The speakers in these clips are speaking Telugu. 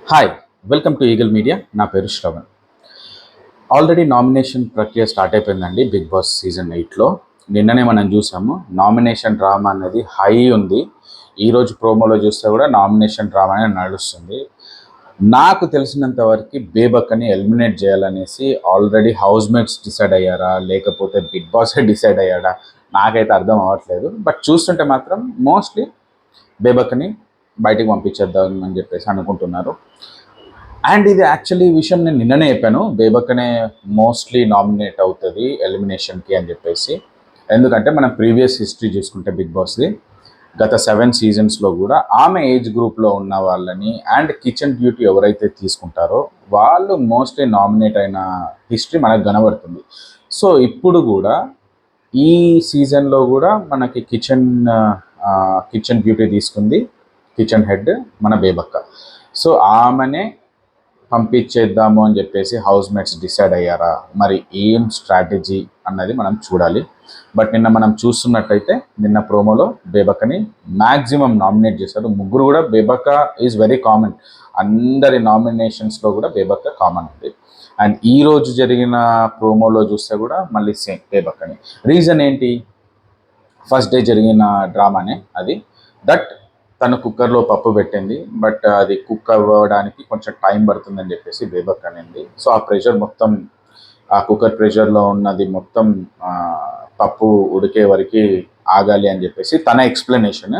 Hi, welcome to eagle media. నా పేరు శ్రవణ్. ఆల్రెడీ నామినేషన్ ప్రక్రియ స్టార్ట్ అయిపోయిందండి బిగ్ బాస్ సీజన్ 8లో. నిన్ననే మనం చూసాము నామినేషన్ డ్రామా అనేది హై ఉంది. ఈరోజు ప్రోమోలో చూస్తే కూడా నామినేషన్ డ్రామానే నడుస్తుంది. నాకు తెలిసినంత వరకు బేబక్కని ఎలిమినేట్ చేయాలనేసి ఆల్రెడీ హౌస్ మేట్స్ డిసైడ్ అయ్యారా, లేకపోతే బిగ్ బాసే డిసైడ్ అయ్యాడా నాకైతే అర్థం అవ్వట్లేదు. బట్ చూస్తుంటే మాత్రం మోస్ట్లీ బేబక్కని బయటికి పంపించేద్దాం అని చెప్పేసి అనుకుంటున్నారు. అండ్ ఇది యాక్చువల్లీ విషయం నేను నిన్ననే చెప్పాను, బేబక్కనే మోస్ట్లీ నామినేట్ అవుతుంది ఎలిమినేషన్కి అని చెప్పేసి. ఎందుకంటే మనం ప్రీవియస్ హిస్టరీ చూసుకుంటే బిగ్ బాస్ది గత 7 సీజన్స్లో కూడా ఆమె ఏజ్ గ్రూప్లో ఉన్న వాళ్ళని అండ్ కిచెన్ డ్యూటీ ఎవరైతే తీసుకుంటారో వాళ్ళు మోస్ట్లీ నామినేట్ అయిన హిస్టరీ మనకు కనబడుతుంది. సో ఇప్పుడు కూడా ఈ సీజన్లో కూడా మనకి కిచెన్ డ్యూటీ తీసుకుంది కిచెన్ హెడ్ మన బేబక్క. సో ఆమెనే పంపించేద్దాము అని చెప్పేసి హౌస్ మేట్స్ డిసైడ్ అయ్యారా, మరి ఏం స్ట్రాటజీ అన్నది మనం చూడాలి. బట్ నిన్న మనం చూస్తున్నట్టయితే నిన్న ప్రోమోలో బేబక్కని మ్యాక్సిమం నామినేట్ చేశారు. ముగ్గురు కూడా బేబక్క ఈజ్ వెరీ కామన్, అందరి నామినేషన్స్లో కూడా బేబక్క కామన్ ఉంది. అండ్ ఈరోజు జరిగిన ప్రోమోలో చూస్తే కూడా మళ్ళీ సేమ్ బేబక్కని. రీజన్ ఏంటి? ఫస్ట్ డే జరిగిన డ్రామానే అది. దట్ తను కుక్కర్లో పప్పు పెట్టింది, బట్ అది కుక్ అవ్వడానికి కొంచెం టైం పడుతుందని చెప్పేసి బేబక్ అనింది. సో ఆ ప్రెషర్ మొత్తం, ఆ కుక్కర్ ప్రెషర్లో ఉన్నది మొత్తం పప్పు ఉడికే వరకు ఆగాలి అని చెప్పేసి తన ఎక్స్ప్లెనేషన్.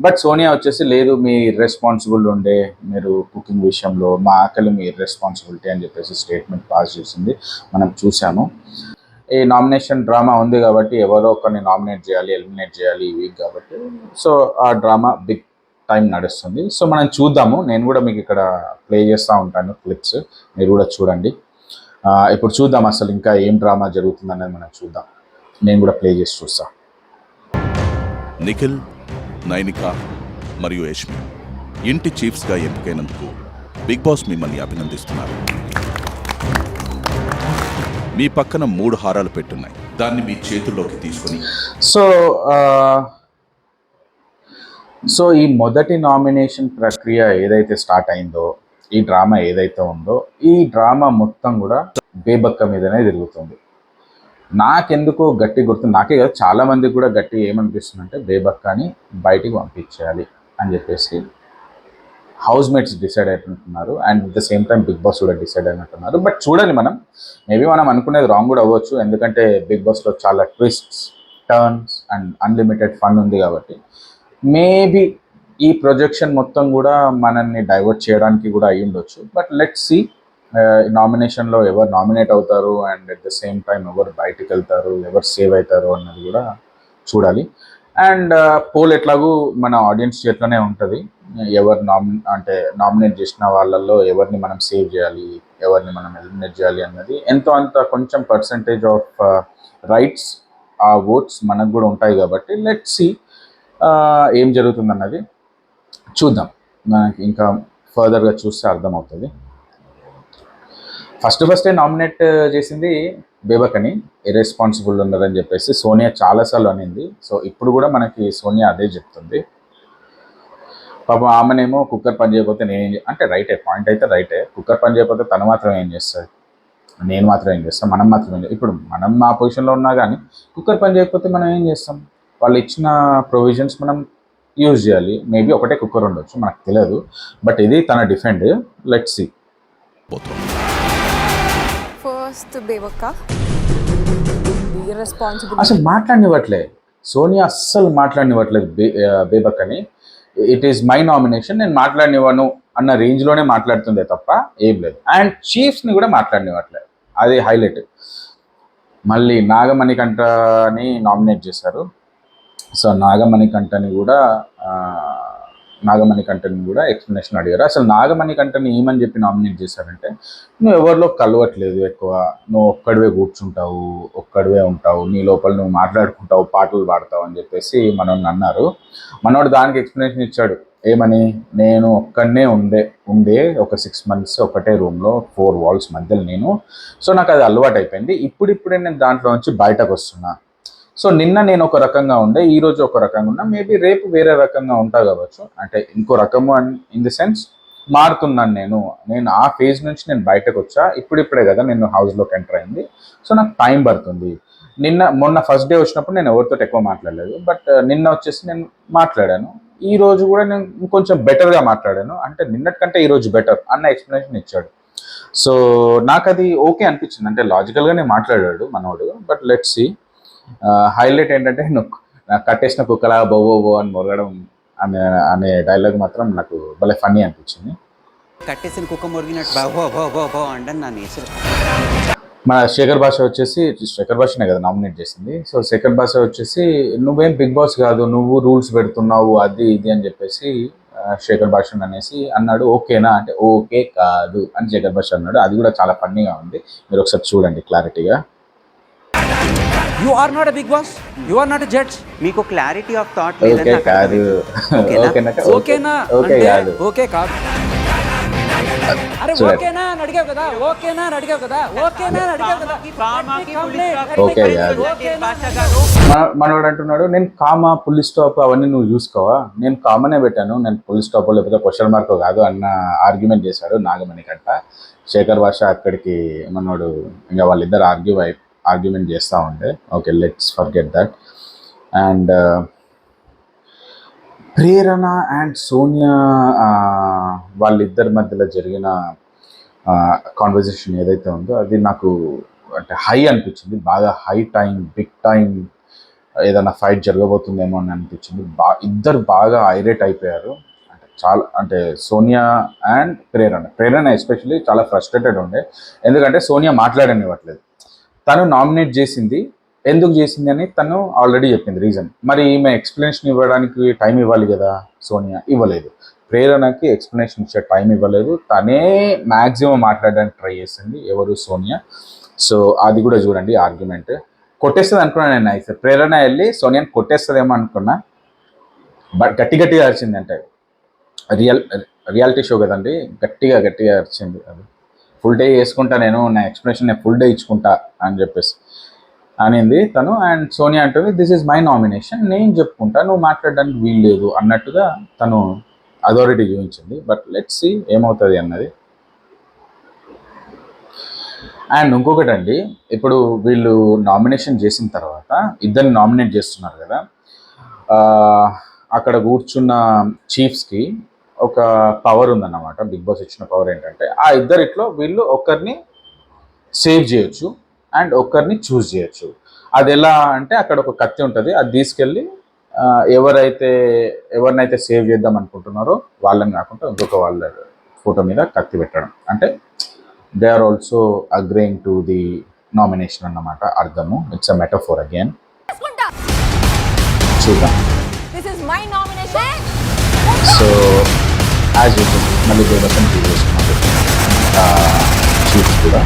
బట్ సోనియా వచ్చేసి లేదు, మీ రెస్పాన్సిబుల్ ఉండే, మీరు కుకింగ్ విషయంలో మా ఆకలి మీ రెస్పాన్సిబిలిటీ అని చెప్పేసి స్టేట్మెంట్ పాస్ చేసింది, మనం చూసాము. ఈ నామినేషన్ డ్రామా ఉంది కాబట్టి ఎవరో ఒకరిని నామినేట్ చేయాలి, ఎలిమినేట్ చేయాలి ఈ వీక్ కాబట్టి. సో ఆ డ్రామా బిగ్ టైం నడుస్తుంది. సో మనం చూద్దాము. నేను కూడా మీకు ఇక్కడ ప్లే చేస్తూ ఉంటాను క్లిప్స్, మీరు కూడా చూడండి. ఇప్పుడు చూద్దాం అసలు ఇంకా ఏం డ్రామా జరుగుతుందనేది మనం చూద్దాం. నేను కూడా ప్లే చేసి చూస్తా. నిఖిల్, నైనిక మరియు యష్మి ఇంటి చీఫ్స్గా ఎంపికైనందుకు బిగ్ బాస్ మిమ్మల్ని అభినందిస్తున్నారు. మీ పక్కన 3 హారాలు పెట్టున్నాయి, దాన్ని మీ చేతుల్లోకి తీసుకొని సో ఈ మొదటి నామినేషన్ ప్రక్రియ ఏదైతే స్టార్ట్ అయిందో, ఈ డ్రామా ఏదైతే ఉందో, ఈ డ్రామా మొత్తం కూడా బేబక్క మీదనే తిరుగుతుంది. నాకెందుకో గట్టి గుర్తు, నాకే కదా చాలా మందికి కూడా గట్టి ఏమనిపిస్తుందంటే బేబక్కని బయటికి పంపించేయాలి అని చెప్పేసి హౌస్ మేట్స్ డిసైడ్ అయినట్టున్నారు. And at the same time Bigg Boss కూడా డిసైడ్ అయినట్టున్నారు. బట్ చూడాలి, మేబీ మనం అనుకునేది రాంగ్ కూడా అవ్వచ్చు. ఎందుకంటే బిగ్ బాస్లో చాలా twists, turns and unlimited fun ఉంది కాబట్టి మేబీ ఈ ప్రొజెక్షన్ మొత్తం కూడా మనల్ని డైవర్ట్ చేయడానికి కూడా అయ్యి ఉండొచ్చు. బట్ లెట్స్ సీ నామినేషన్లో ఎవరు నామినేట్ అవుతారు and at the same time ఎవరు బయటికి వెళ్తారు, ఎవరు సేవ్ అవుతారు అన్నది కూడా చూడాలి. అండ్ పోల్ ఎట్లాగూ మన ఆడియన్స్ చేతిలోనే ఉంటుంది. ఎవరు నామినేట్ చేసిన వాళ్ళల్లో ఎవరిని మనం సేవ్ చేయాలి, ఎవరిని మనం ఎలిమినేట్ చేయాలి అన్నది ఎంతో అంత కొంచెం పర్సంటేజ్ ఆఫ్ రైట్స్, ఆ ఓట్స్ మనకు కూడా ఉంటాయి కాబట్టి లెట్స్ సీ ఏం జరుగుతుందన్నది చూద్దాం. మనకి ఇంకా ఫర్దర్గా చూస్తే అర్థమవుతుంది. ఫస్టే నామినేట్ చేసింది బేబక్కని, ఇర్రెస్పాన్సిబుల్ ఉన్నారని చెప్పేసి సోనియా చాలాసార్లు అనింది. సో ఇప్పుడు కూడా మనకి సోనియా అదే చెప్తుంది. పాపం ఆమెనేమో కుక్కర్ పని చేయకపోతే నేనేం అంటే రైటే, పాయింట్ అయితే రైటే. కుక్కర్ పని చేయకపోతే తను మాత్రం ఏం చేస్తుంది, నేను మాత్రం ఏం చేస్తాం, మనం మాత్రం ఇప్పుడు మనం ఆ పొజిషన్లో ఉన్నా కానీ కుక్కర్ పని చేయకపోతే మనం ఏం చేస్తాం? వాళ్ళు ఇచ్చిన ప్రొవిజన్స్ మనం యూజ్ చేయాలి. మేబీ ఒకటే కుక్కర్ ఉండొచ్చు, మనకు తెలియదు. బట్ ఇది తన డిఫెండ్. Let's see. అసలు మాట్లాడినివ్వట్లే సోనియా, అస్సలు మాట్లాడినివ్వట్లేదు బేబక్కని. ఇట్ ఈస్ మై నామినేషన్, నేను మాట్లాడినివ్వను అన్న రేంజ్లోనే మాట్లాడుతుందే తప్ప ఏం లేదు. అండ్ చీఫ్స్ని కూడా మాట్లాడినివ్వట్లేదు, అది హైలైట్. మళ్ళీ నాగమణికంఠని నామినేట్ చేశారు. సో నాగమణికంఠని కూడా ఎక్స్ప్లెనేషన్ అడిగారు. అసలు నాగమణికంఠని ఏమని చెప్పి నామినేట్ చేశారంటే, నువ్వు ఎవరిలో కలవట్లేదు ఎక్కువ, నువ్వు ఒక్కడివే కూర్చుంటావు, ఒక్కడివే ఉంటావు, నీ లోపల నువ్వు మాట్లాడుకుంటావు, పాటలు పాడతావు అని చెప్పేసి మనోడిని అన్నారు. మనోడు దానికి ఎక్స్ప్లెనేషన్ ఇచ్చాడు. ఏమని? నేను ఒక్కడనే ఉండే ఒక 6 months ఒకటే రూమ్లో 4 walls మధ్యలో సో నాకు అది అలవాటు అయిపోయింది. ఇప్పుడిప్పుడే నేను దాంట్లో నుంచి బయటకు వస్తున్నా. సో నిన్న నేను ఒక రకంగా ఉండే, ఈరోజు ఒక రకంగా ఉన్నా, మేబీ రేపు వేరే రకంగా ఉంటా కావచ్చు. అంటే ఇంకో రకము ఇన్ ది సెన్స్ మారుతున్నాను నేను ఆ ఫేజ్ నుంచి నేను బయటకు వచ్చా, ఇప్పుడిప్పుడే కదా నేను హౌస్లోకి ఎంటర్ అయింది. సో నాకు టైం పడుతుంది. మొన్న ఫస్ట్ డే వచ్చినప్పుడు నేను ఎవరితో ఎక్కువ మాట్లాడలేదు, బట్ నిన్న వచ్చేసి నేను మాట్లాడాను. ఈ రోజు కూడా నేను ఇంకొంచెం బెటర్గా మాట్లాడాను, అంటే నిన్నటికంటే ఈ రోజు బెటర్ అన్న ఎక్స్ప్లెనేషన్ ఇచ్చాడు. సో నాకు అది ఓకే అనిపించింది, అంటే లాజికల్గానే మాట్లాడాడు మనోడు. But let's see. హైలైట్ ఏంటంటే నాకు కట్టేసిన కుక్కలా బో అని మొరగడం అనే అనే డైలాగ్ మాత్రం నాకు భలే ఫన్నీ అనిపించింది. కట్టేసిన కుక్క మురిగినట్టు అంటే నా నేచర్. మన శేఖర్ భాష వచ్చేసి, శేఖర్ భాషనే కదా నామినేట్ చేసింది. సో శేఖర్ భాష వచ్చేసి నువ్వేం బిగ్ బాస్ కాదు, నువ్వు రూల్స్ పెడుతున్నావు అది ఇది అని చెప్పేసి శేఖర్ భాష అనేసి అన్నాడు. ఓకేనా అంటే ఓకే కాదు అని శేఖర్ భాష అన్నాడు. అది కూడా చాలా ఫన్నీగా ఉంది, మీరు ఒకసారి చూడండి క్లారిటీగా. You are not a big boss. You are not a judge. మీకు క్లారిటీ ఆఫ్ థాట్ ఓకే కాదు, ఓకేనా ఓకే కాదు, ఓకే కాదు. అరే చూడండి. ఓకేనా అని అడిగావు కదా, ఓకేనా అని అడిగావు కదా, ఓకేనా అని అడిగావు కదా. ఓకే కాదు. మనోడు అంటున్నాడు నేను కామా పుల్ స్టాప్ అవన్నీ నువ్వు చూసుకోవా, నేను కామనే పెట్టాను, నేను పుల్ స్టాప్ లేకపోతే క్వశ్చన్ మార్క్ కాదు అన్న ఆర్గ్యుమెంట్ చేశాడు నాగమణి కంట. శేఖర్ భాష అక్కడికి మనోడు ఇంకా వాళ్ళిద్దరు ఆర్గ్యుమెంట్ చేస్తూ ఉంటే okay let's forget that. And Prerana and Sonia వాళ్ళిద్దరి మధ్యలో జరిగిన కాన్వర్జేషన్ ఏదైతే ఉందో అది నాకు అంటే హై అనిపించింది, బాగా హై టైం, బిగ్ టైం ఏదైనా ఫైట్ జరగబోతుందేమో అని అనిపించింది. ఇద్దరు బాగా ఐరేట్ అయిపోయారు. అంటే చాలా, అంటే సోనియా అండ్ ప్రేరణ ఎస్పెషల్లీ చాలా ఫ్రస్ట్రేటెడ్ ఉండే, ఎందుకంటే సోనియా మాట్లాడనివ్వట్లేదు. తను నామినేట్ చేసింది, ఎందుకు చేసింది అని తను ఆల్రెడీ చెప్పింది రీజన్. మరి ఈమె ఎక్స్ప్లెనేషన్ ఇవ్వడానికి టైం ఇవ్వాలి కదా, సోనియా ఇవ్వలేదు. ప్రేరణకి ఎక్స్ప్లెనేషన్ ఇచ్చే టైం ఇవ్వలేదు, తనే మ్యాక్సిమం మాట్లాడడానికి ట్రై చేసింది, ఎవరు సోనియా. సో అది కూడా చూడండి ఆర్గ్యుమెంట్. కొట్టేస్తుంది అనుకున్నా నేను, అయితే ప్రేరణ వెళ్ళి సోనియాని కొట్టేస్తుందేమో అనుకున్నా, బట్ గట్టిగా అరిచింది. అంటే రియాలిటీ షో కదండి, గట్టిగా అరిచింది. అది ఫుల్ డే వేసుకుంటా నేను, నా ఎక్స్ప్లెనేషన్ నేను ఫుల్ డే ఇచ్చుకుంటా అని చెప్పేసి అనింది తను. అండ్ సోనియా అంటుంది దిస్ ఈజ్ మై నామినేషన్, నేను చెప్పుకుంటా, నువ్వు మాట్లాడడానికి వీలు లేదు అన్నట్టుగా తను అథారిటీ చూపించింది. బట్ లెట్స్ సీ ఏమవుతుంది అన్నది. అండ్ ఇంకొకటి అండి, ఇప్పుడు వీళ్ళు నామినేషన్ చేసిన తర్వాత ఇద్దరిని నామినేట్ చేస్తున్నారు కదా, అక్కడ కూర్చున్న చీఫ్స్కి ఒక పవర్ ఉందన్నమాట. బిగ్ బాస్ ఇచ్చిన పవర్ ఏంటంటే ఆ ఇద్దరిట్లో వీళ్ళు ఒకరిని సేవ్ చేయొచ్చు అండ్ ఒకరిని చూస్ చేయొచ్చు. అది ఎలా అంటే అక్కడ ఒక కత్తి ఉంటుంది, అది తీసుకెళ్ళి ఎవరినైతే సేవ్ చేద్దాం అనుకుంటున్నారో వాళ్ళని కాకుండా ఇంకొక వాళ్ళ ఫోటో మీద కత్తి పెట్టడం, అంటే they are also agreeing to the nomination అన్నమాట అర్థము. It's a metaphor again. చూద్దాం. సో యాజ్ యూజువల్ మళ్ళీ దేవతను తీసుకున్నారు చీఫ్స్ కూడా.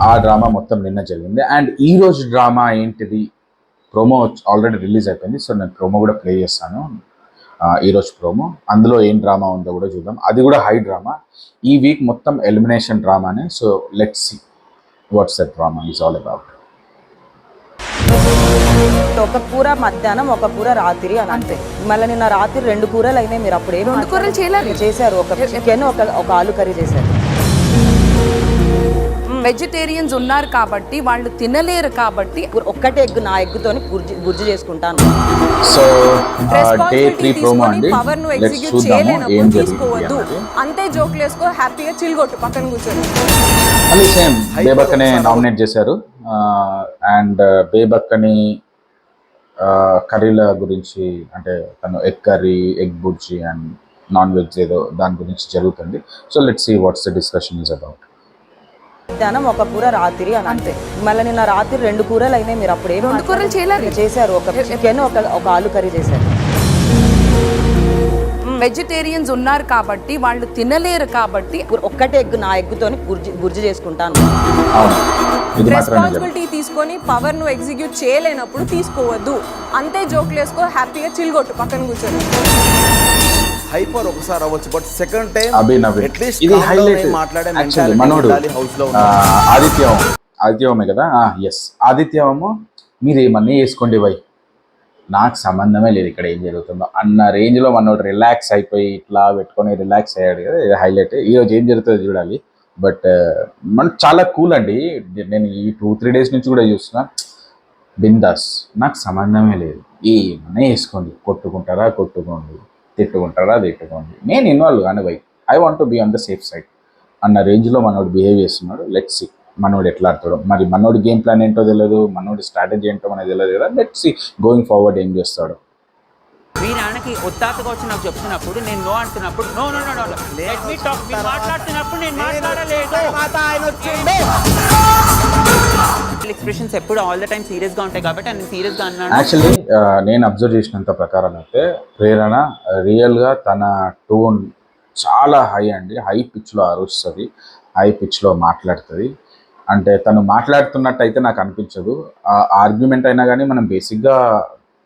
ఆ డ్రామా మొత్తం నిన్న జరిగింది. అండ్ ఈ రోజు డ్రామా ఏంటిది, ప్రోమో ఆల్రెడీ రిలీజ్ అయిపోయింది. సో నేను ప్రోమో కూడా ప్లే చేస్తాను, ఈరోజు ప్రోమో. అందులో ఏం డ్రామా ఉందో కూడా చూద్దాం. అది కూడా హై డ్రామా. ఈ వీక్ మొత్తం ఎలిమినేషన్ డ్రామానే. So let's see what's that drama is all about. ఒక కూర మధ్యాహ్నం, ఒక కూర రాత్రి అని అంతే. మళ్ళీ నిన్న రాత్రి 2 కూరలు అయినాయి. మీరు అప్పుడు 2 కూరలు చేశారు, ఒక చికెన్, ఒక ఆలు కర్రీ చేశారు. వెజిటేరియన్స్ ఉన్నారు కాబట్టి వాళ్ళు తినలేరు కాబట్టి ఒక్కటే ఎగ్, నా ఎగ్గుతోని గుర్జు చేసుకుంటాను. సో డే 3 ప్రోమో అండి, లెట్స్ చూద్దాము ఏం తీసుకోవద్దు. అంతే జోక్లు వేసుకో, హ్యాపీగా చిల్గొట్టు పక్కన కూర్చొని. మళ్ళీ సేమ్ బేబక్కనే నామినేట్ చేశారు. అండ్ బేబక్కని కర్రీల గురించి, అంటే తను egg curry, egg bhurji and non veg ఏదో దాని గురించి జరుగుతుంది. So let's see what's the discussion is about. మధ్యాహ్నం, ఒక కూర రాత్రి అని అంతే. మళ్ళీ నిన్న రాత్రి 2 కూరలు అయినాయి. మీరు అప్పుడు 2 కూరలు చేశారు, ఒక చికెన్, ఒక ఆలు కర్రీ చేశారు. వెజిటేరియన్స్ ఉన్నారు కాబట్టి వాళ్ళు తినలేరు కాబట్టి ఒక్కటే ఎగ్, నా ఎగ్గుతోని గుర్జు చేసుకుంటాను. రెస్పాన్సిబిలిటీ తీసుకొని పవర్ ను ఎగ్జిక్యూట్ చేయలేనప్పుడు తీసుకోవద్దు. అంతే జోక్లు వేసుకో, హ్యాపీగా చిల్గొట్టు పక్కన కూర్చొని. హైపర్ ఒకసారి అవ్వచ్చు, బట్ సెకండ్ టైం అట్లీస్ట్ ఇది హైలైట్. యాక్చువల్లీ మనోడు ఆదిత్యమే కదా, ఎస్ ఆదిత్యము, మీరు ఏమన్నీ వేసుకోండి వై, నాకు సంబంధమే లేదు ఇక్కడ ఏం జరుగుతుందో అన్న రేంజ్లో మనోడు రిలాక్స్ అయిపోయి ఇట్లా పెట్టుకొని రిలాక్స్ అయ్యాడు కదా, ఇది హైలైట్. ఈరోజు ఏం జరుగుతుందో చూడాలి. బట్ మన చాలా కూల్ అండి. నేను ఈ 2-3 డేస్ నుంచి కూడా చూస్తున్నా. బిందాస్, నాకు సంబంధమే లేదు, ఏమన్నా వేసుకోండి, కొట్టుకుంటారా కొట్టుకోండి, తిట్టుకుంటారా తిట్టుకోండి, నేను ఇన్వాల్వ్ కానీ but I want to be on the safe side అన్న రేంజ్లో మనోడు బిహేవ్ చేస్తున్నాడు. లెట్స్ సి మనోడు ఎట్లా ఆడతాడు. మరి మనోడి గేమ్ ప్లాన్ ఏంటో తెలియదు, మనోడి స్ట్రాటజీ ఏంటో మనకు తెలియదు కదా. లెట్స్ సి గోయింగ్ ఫార్వర్డ్ ఏం చేస్తాడు. మీ నాన్నకి ఒత్తాతగా వచ్చి నాకు చెప్తున్నప్పుడు నేను నో అంటున్నప్పుడు no no no no let me talk. మీరు మాట్లాడుతున్నప్పుడు నేను మాట్లాడలేదు. ఎక్స్ప్రెషన్స్ ఎప్పుడు ఆల్ ద టైమ్ సీరియస్ గా ఉంటాయి కాబట్టి నేను సీరియస్ గా అన్నాను. యాక్చువల్లీ నేను అబ్జర్వ్ చేసినంత ప్రకారం అయితే ప్రేరణ రియల్గా తన టోన్ చాలా హై అండి. హై పిచ్లో అరుస్తుంది, హై పిచ్లో మాట్లాడుతుంది. అంటే తను మాట్లాడుతున్నట్టు అయితే నాకు అనిపించదు. ఆర్గ్యుమెంట్ అయినా కానీ మనం బేసిక్గా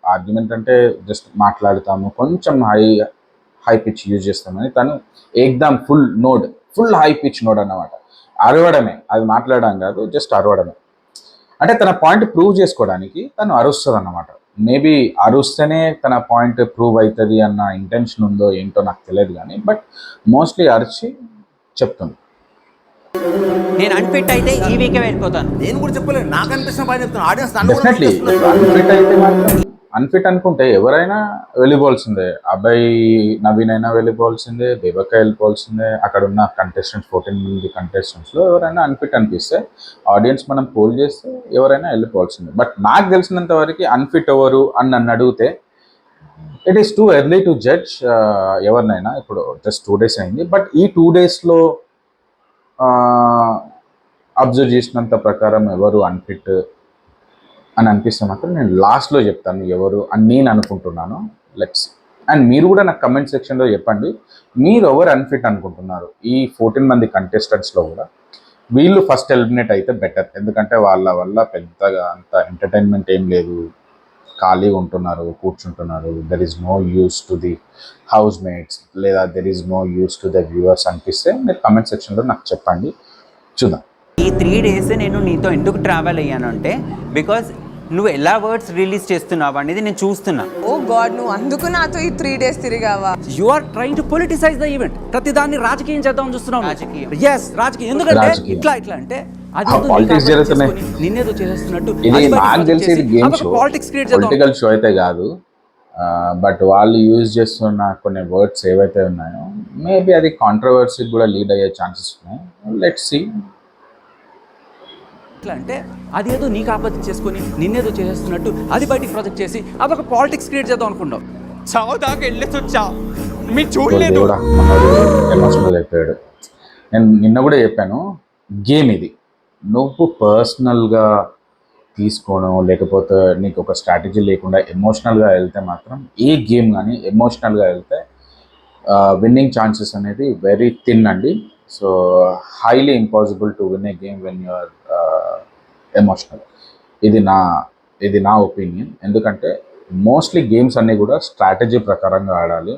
ఆర్గ్యుమెంట్ అంటే జస్ట్ మాట్లాడుతాము, కొంచెం హై పిచ్ యూజ్ చేస్తామని. తను ఏకదమ్ ఫుల్ హై పిచ్ నోడ్ అన్నమాట. అరవడమే, అది మాట్లాడడం కాదు, జస్ట్ అరవడమే. అంటే తన పాయింట్ ప్రూవ్ చేసుకోవడానికి తను అరుస్తుంది అన్నమాట. మేబీ అరుస్తేనే తన పాయింట్ ప్రూవ్ అవుతుంది అన్న ఇంటెన్షన్ ఉందో ఏంటో నాకు తెలియదు కానీ, బట్ మోస్ట్లీ అరిచి చెప్తుంది. నేను అన్ఫిట్ అయితే ఈ వీకే వెళ్ళిపోతాను. నేను కూడా చెప్పలేదు, నాకు అనిపిస్తున్న పని చెప్తాను. ఆడియన్స్ డెఫినెట్లీ అన్ఫిట్ అయితే మాత్రం, అన్ఫిట్ అనుకుంటే ఎవరైనా వెళ్ళిపోవాల్సిందే. అబ్బాయి నవీన్ అయినా వెళ్ళిపోవాల్సిందే, దేవక్క వెళ్ళిపోవాల్సిందే. అక్కడ ఉన్న కంటెస్టెంట్స్ 14 మంది కంటెస్టెంట్స్లో ఎవరైనా అన్ఫిట్ అనిపిస్తే ఆడియన్స్ మనం పోల్ చేస్తే ఎవరైనా వెళ్ళిపోవాల్సిందే. బట్ నాకు తెలిసినంత వరకు అన్ఫిట్ ఎవరు అని నన్ను అడిగితే it is too early to judge ఎవరినైనా. ఇప్పుడు జస్ట్ 2 days అయింది. బట్ ఈ 2 daysలో అబ్జర్వ్ చేసినంత ప్రకారం ఎవరు అన్ఫిట్ అని అనిపిస్తే మాత్రం నేను లాస్ట్లో చెప్తాను ఎవరు అని నేను అనుకుంటున్నాను. లెట్స్ అండ్ మీరు కూడా నాకు కమెంట్ సెక్షన్లో చెప్పండి, మీరు ఎవరు అన్ఫిట్ అనుకుంటున్నారు. ఈ 14 మంది కంటెస్టెంట్స్లో కూడా వీళ్ళు ఫస్ట్ ఎలిమినేట్ అయితే బెటర్. ఎందుకంటే వాళ్ళ వల్ల పెద్దగా అంత ఎంటర్టైన్మెంట్ ఏం లేదు, ఖాళీగా ఉంటున్నారు, కూర్చుంటున్నారు. There is no use to the house mates లేదా there is no use to the viewers అనిపిస్తే మీరు కమెంట్ సెక్షన్లో నాకు చెప్పండి, చూద్దాం. ఈ 3 days నేను నీతో ఎందుకు ట్రావెల్ అయ్యాను అంటే బికాజ్ నువ్వు ఎలా వర్డ్స్ రిలీజ్ చేస్తున్నావు అనేది నేను చూస్తున్నా. ఓ గాడ్, నువ్వు అందుకు నాతో ఈ 3 days తిరిగావా? You are trying to politicise the event. ప్రతి దాన్ని రాజకీయం చేద్దాం చూస్తున్నావు. రాజకీయం. yes రాజకీయం. ఎందుకంటే రాజకీయం. ఇట్లా అంటే అది పాలిటిక్స్ జరుగుతున్నాయి. నిన్నేదో చేస్తున్నట్టు ఇది నాకు తెలిసి ఇది గేమ్ షో, పాలిటిక్స్ క్రియేట్ చేద్దాం. పొలిటికల్ షో అయితే కాదు. బట్ వాళ్ళు యూజ్ చేస్తున్న కొన్ని వర్డ్స్ ఏవైతే ఉన్నాయో మేబీ అది కాంట్రవర్సీకి కూడా లీడ్ అయ్యే ఛాన్సెస్ ఉన్నాయి. Let's see. ఎట్లా అంటే అది ఏదో నీకు ఆపత్తి చేసుకొని నిన్నేదో చేస్తున్నట్టు అది బయటికి ప్రాజెక్ట్ చేసి అదొక పాలిటిక్స్ క్రియేట్ చేద్దాం అనుకుంటాం. చావు దాకా వెళ్ళేసి వచ్చా, మీరు చూడలేదు. కూడా ఎమోషనల్ అయిపోయాడు. నేను నిన్న కూడా చెప్పాను, గేమ్ ఇది. నువ్వు పర్సనల్గా తీసుకోవడం లేకపోతే నీకు ఒక స్ట్రాటజీ లేకుండా ఎమోషనల్గా వెళ్తే మాత్రం ఏ గేమ్ కానీ ఎమోషనల్గా వెళ్తే విన్నింగ్ ఛాన్సెస్ అనేది వెరీ థిన్ అండి. So highly impossible to win a game when you are emotional. ఇది నా ఒపీనియన్. ఎందుకంటే మోస్ట్లీ గేమ్స్ అన్నీ కూడా స్ట్రాటజీ ప్రకారంగా ఆడాలి.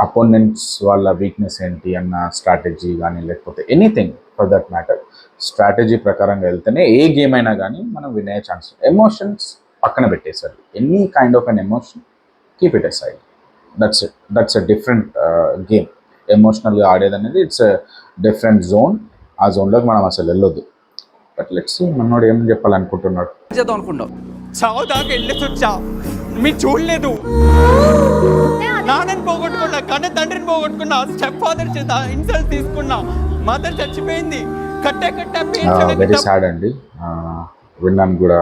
అపోనెంట్స్ వాళ్ళ వీక్నెస్ ఏంటి అన్న స్ట్రాటజీ కానీ లేకపోతే anything for that matter strategy ప్రకారంగా వెళ్తేనే ఏ గేమ్ అయినా కానీ మనం వినే ఛాన్స్. ఎమోషన్స్ పక్కన పెట్టేసారు. Any kind of an emotion keep it aside. That's a different game. ఎమోషనల్గా ఆడేది అనేది ఇట్స్ ఎ డిఫరెంట్ జోన్. ఆ జోన్లోకి మనం అసలు వెళ్ళొద్దు. బట్ లెట్స్ సీ మనోడు ఏం చెప్పాలనుకుంటున్నాడు. చేద్దాం అనుకుంటాం. చావు దాకా వెళ్ళేసి వచ్చా, మీరు చూడలేదు. నాన్నని పోగొట్టుకున్నా, కన్న తండ్రిని పోగొట్టుకున్నా, స్టెప్ ఫాదర్ చేత ఇన్సల్ట్ తీసుకున్నా, మదర్ చచ్చిపోయింది. వెరీ సాడ్ అండి. విన్నాను కూడా,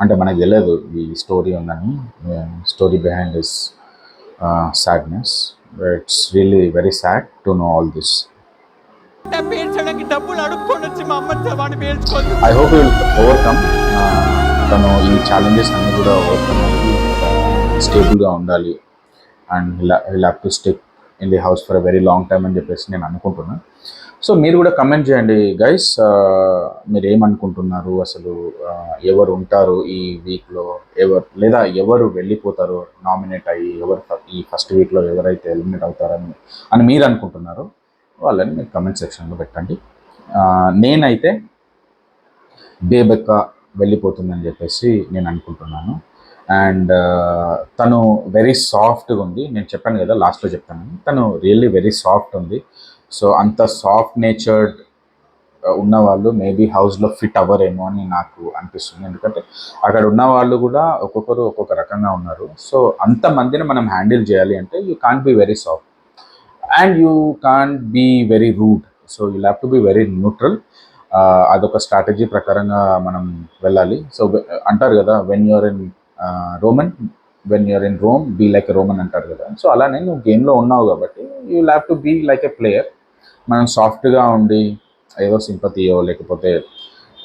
అంటే మనకు తెలియదు ఈ స్టోరీ ఉందని. Story behind this sadness. It's really very sad to know all this. డబ్బులు అడుక్కొని వచ్చి మా అమ్మ పేర్చుకోవాలి. I hope will overcome. తను ఈ ఛాలెంజెస్ అన్నీ కూడా ఓవర్కమ్ అయ్యి స్టేబుల్గా ఉండాలి. And will have to stick in the house for a very long time అని చెప్పేసి నేను అనుకుంటున్నాను. సో మీరు కూడా కమెంట్ చేయండి గైస్, మీరు ఏమనుకుంటున్నారు, అసలు ఎవరు ఉంటారు ఈ వీక్లో, లేదా ఎవరు వెళ్ళిపోతారు నామినేట్ అయ్యి, ఈ ఫస్ట్ వీక్లో ఎవరైతే ఎలిమినేట్ అవుతారని మీరు అనుకుంటున్నారో వాళ్ళని మీరు కమెంట్ సెక్షన్లో పెట్టండి. నేనైతే బేబక్క వెళ్ళిపోతుందని చెప్పేసి నేను అనుకుంటున్నాను. అండ్ తను వెరీ సాఫ్ట్గా ఉంది. నేను చెప్పాను కదా, లాస్ట్లో చెప్తాను, తను రియల్లీ వెరీ సాఫ్ట్ ఉంది. సో అంత సాఫ్ట్ నేచర్డ్ ఉన్న వాళ్ళు మేబీ హౌస్లో ఫిట్ అవ్వరేమో అని నాకు అనిపిస్తుంది. ఎందుకంటే అక్కడ ఉన్న వాళ్ళు కూడా ఒక్కొక్కరు ఒక్కొక్క రకంగా ఉన్నారు. సో అంతమందిని మనం హ్యాండిల్ చేయాలి అంటే you can't be very soft and you can't be very rude. So you have to be very neutral. అదొక స్ట్రాటజీ ప్రకారంగా మనం వెళ్ళాలి. సో అంటారు కదా, when you're in Rome be like a Roman అంటారు కదా. సో అలానే నువ్వు గేమ్లో ఉన్నావు కాబట్టి you have to be like a player. మనం సాఫ్ట్గా ఉండి ఏదో సింపతియో లేకపోతే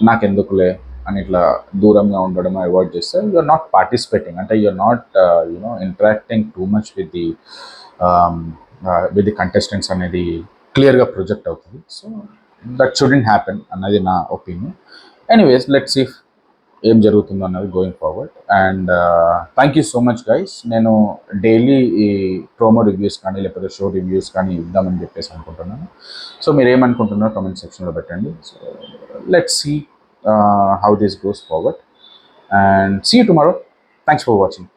నాకెందుకులే అని ఇట్లా దూరంగా ఉండడం అవాయిడ్ చేస్తే యూఆర్ నాట్ పార్టిసిపేటింగ్, అంటే you're not interacting too much with the contestants అనేది క్లియర్గా ప్రొజెక్ట్ అవుతుంది. సో దట్ షుడెంట్ హ్యాపెన్ అన్నది నా ఒపీనియన్. ఎనీవేస్ లెట్స్ సీ ఏం జరుగుతుందో అన్నది going forward. And thank you so much guys. నేను డైలీ ఈ ప్రోమో రివ్యూస్ కానీ లేకపోతే షో రివ్యూస్ కానీ ఇద్దామని చెప్పేసి అనుకుంటున్నాను. సో మీరు ఏమనుకుంటున్నారో కామెంట్ సెక్షన్లో పెట్టండి. So let's see how this goes forward and see you tomorrow. Thanks for watching.